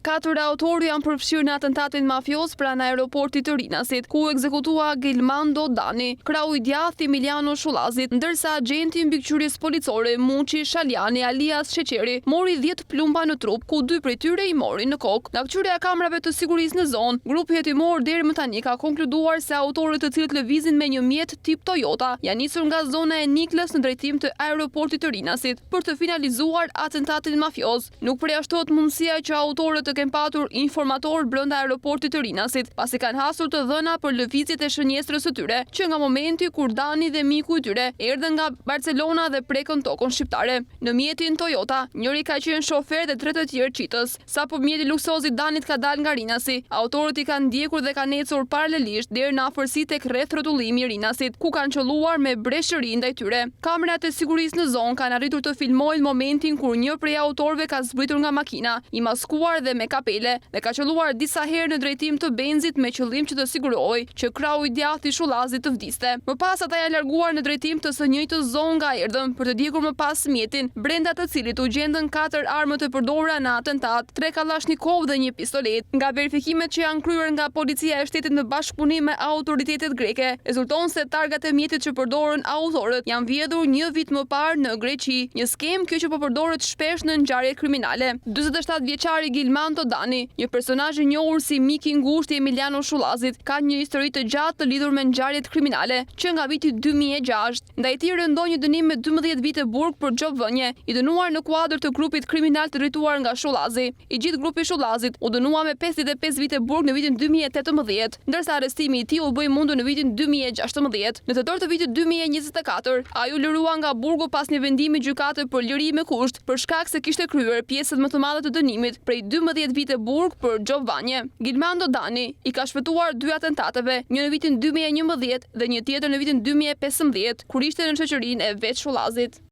4 autorë janë përfshirë në atentatin mafios pranë aeroportit të Rinasit, ku ekzekutua Gilmando Dani, krau i djathtë Emiliano Shullazit, ndërsa agenti i mbikëqyrjes policore Muçi Shaliani alias Sheqeri mori 10 plumba në trup, ku 2 prej tyre i morin në kokë. Nga kthyrja e kamerave të sigurisë në zonë, grupi hetimor deri më tani ka konkluduar se autorët të cilët lëvizin me një mjet tip Toyota janë nisur nga zona e Niklës në drejtim të aeroportit të Rinasit për të finalizuar atentatin mafios. Nuk përjashtohet mundësia që autorët të kenë patur informator brenda aeroportit të Rinasit, pasi kanë hasur të dhëna për lëvizjet e shënjestrës së tyre, që nga momenti kur Dani dhe miku i tyre erdhën nga Barcelona dhe prekën tokën shqiptare. Në mjetin Toyota, njëri ka qenë shofer dhe 3 të tjerë qitës. Sapo mjeti luksozi Danit ka dalë nga Rinasi, autorët i kanë ndjekur dhe kanë ecur paralelisht deri në afërsi tek rreth rrotullimi i Rinasit, ku kanë qelluar me breshëri ndaj tyre. Kamerat e sigurisë në zonë kanë arritur të filmojnë momentin kur një prej autorëve ka zbritur nga makina, i maskuar dhe me kapele, dhe ka qelluar disa herë në drejtim të Benzit me qëllim që të sigurohej që krau i djathtë i Shullazit të vdiste. Më pas ata janë larguar në drejtim të së njëjtës zonë nga erdhëm për të djegur më pas mjetin, brenda të cilit u gjendën 4 armë të përdorura në atentat, 3 kalashnikov dhe 1 pistolet. Nga verifikimet që janë kryer nga policia e shtetit në bashkëpunim me autoritetet greke, rezulton se targat e mjetit që përdorën autorët janë vjedhur 1 vit më parë në Greqi, një skem kjo që po përdoret shpesh në ngjarje kriminale. 47 vjeçari Gilmando Dani, një personazh i njohur si mik i ngushtë i Emiliano Shullazit, ka një histori të gjatë të lidhur me ngjarjet kriminale, që nga viti 2006 ndaj tij rëndoi një dënim me 12 vite burg për gjobvënie, i dënuar në kuadër të grupit kriminal të drejtuar nga Shullazi. I gjithë grupi Shullazit u dënua me 55 vite burg në vitin 2018, ndërsa arrestimi i tij u bë i mundur në vitin 2016. Në tetor të vitit 2024, ai u lirua nga burgu pas një vendimi gjykate për liri me kusht, për shkak se kishte kryer pjesët më të mëdha të dënimit, prej 12 vite burg për gjobvanje. Gilmando Dani i ka shpëtuar 2 atentateve, një në vitin 2011 dhe një tjetër në vitin 2015, kur ishte në shoqërinë e vet Shullazit.